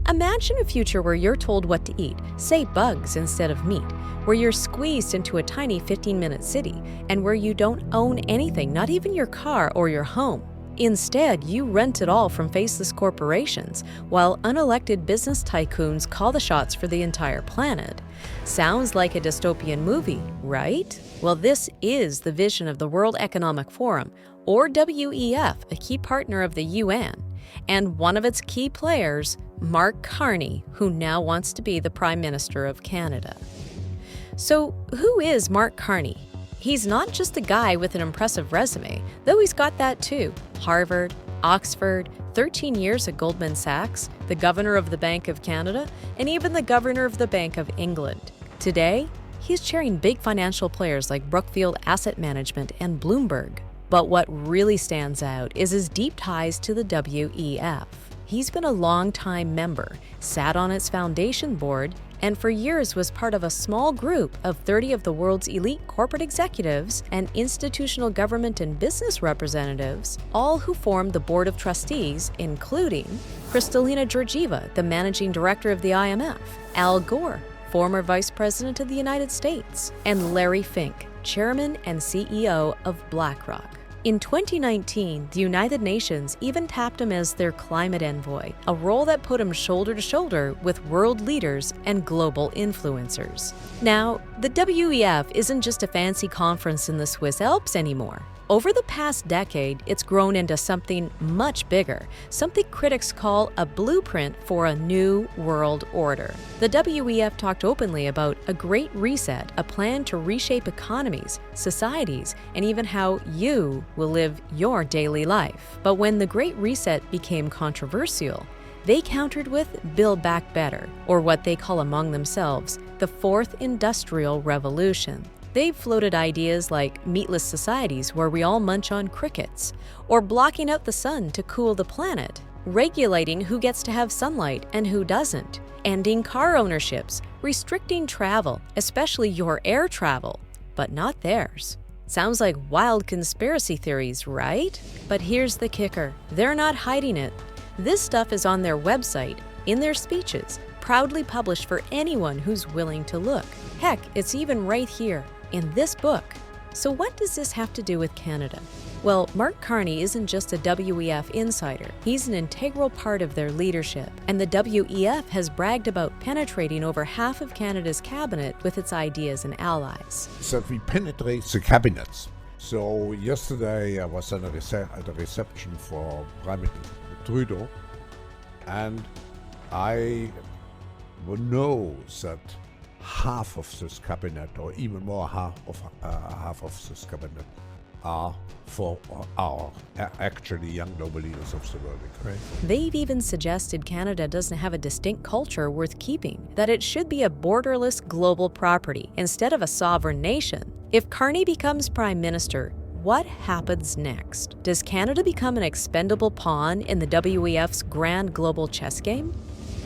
Imagine a future where you're told what to eat, say bugs instead of meat, where you're squeezed into a tiny 15-minute city, and where you don't own anything, not even your car or your home. Instead, you rent it all from faceless corporations, while unelected business tycoons call the shots for the entire planet. Sounds like a dystopian movie, right? Well, this is the vision of the World Economic Forum, or WEF, a key partner of the UN, and one of its key players, Mark Carney, who now wants to be the Prime Minister of Canada. So, who is Mark Carney? He's not just a guy with an impressive resume, though he's got that too. Harvard, Oxford, 13 years at Goldman Sachs, the governor of the Bank of Canada, and even the governor of the Bank of England. Today, he's chairing big financial players like Brookfield Asset Management and Bloomberg. But what really stands out is his deep ties to the WEF. He's been a long-time member, sat on its foundation board, and for years was part of a small group of 30 of the world's elite corporate executives and institutional government and business representatives, all who formed the board of trustees, including Kristalina Georgieva, the managing director of the IMF, Al Gore, former vice president of the United States, and Larry Fink, chairman and CEO of BlackRock. In 2019, the United Nations even tapped him as their climate envoy, a role that put him shoulder to shoulder with world leaders and global influencers. Now, the WEF isn't just a fancy conference in the Swiss Alps anymore. Over the past decade, it's grown into something much bigger, something critics call a blueprint for a new world order. The WEF talked openly about a great reset, a plan to reshape economies, societies, and even how you will live your daily life. But when the Great Reset became controversial, they countered with Build Back Better, or what they call among themselves, the Fourth Industrial Revolution. They've floated ideas like meatless societies where we all munch on crickets, or blocking out the sun to cool the planet, regulating who gets to have sunlight and who doesn't, ending car ownerships, restricting travel, especially your air travel, but not theirs. Sounds like wild conspiracy theories, right? But here's the kicker. They're not hiding it. This stuff is on their website, in their speeches, proudly published for anyone who's willing to look. Heck, it's even right here, in this book. So what does this have to do with Canada? Well, Mark Carney isn't just a WEF insider. He's an integral part of their leadership, and the WEF has bragged about penetrating over half of Canada's cabinet with its ideas and allies. So we penetrate the cabinets. So yesterday I was at a reception for Prime Minister Trudeau, and I know that half of this cabinet, or even more half of this cabinet, are for our actually young global leaders of the world. Right? They've even suggested Canada doesn't have a distinct culture worth keeping, that it should be a borderless global property instead of a sovereign nation. If Carney becomes Prime Minister, what happens next? Does Canada become an expendable pawn in the WEF's grand global chess game?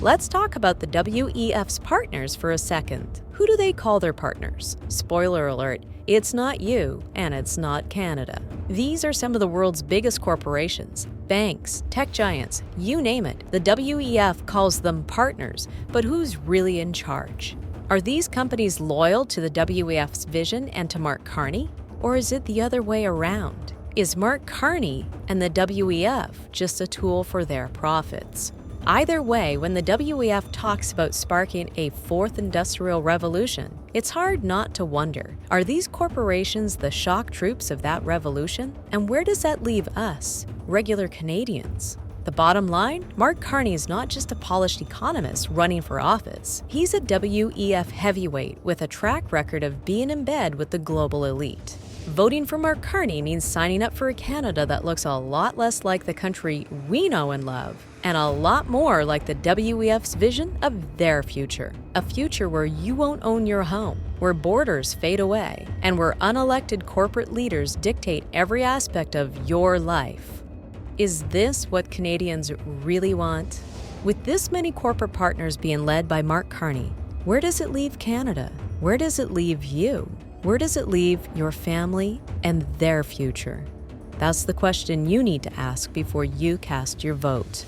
Let's talk about the WEF's partners for a second. Who do they call their partners? Spoiler alert, it's not you, and it's not Canada. These are some of the world's biggest corporations, banks, tech giants, you name it. The WEF calls them partners, but who's really in charge? Are these companies loyal to the WEF's vision and to Mark Carney? Or is it the other way around? Is Mark Carney and the WEF just a tool for their profits? Either way, when the WEF talks about sparking a fourth industrial revolution, it's hard not to wonder, are these corporations the shock troops of that revolution? And where does that leave us, regular Canadians? The bottom line, Mark Carney is not just a polished economist running for office. He's a WEF heavyweight with a track record of being in bed with the global elite. Voting for Mark Carney means signing up for a Canada that looks a lot less like the country we know and love, and a lot more like the WEF's vision of their future. A future where you won't own your home, where borders fade away, and where unelected corporate leaders dictate every aspect of your life. Is this what Canadians really want? With this many corporate partners being led by Mark Carney, where does it leave Canada? Where does it leave you? Where does it leave your family and their future? That's the question you need to ask before you cast your vote.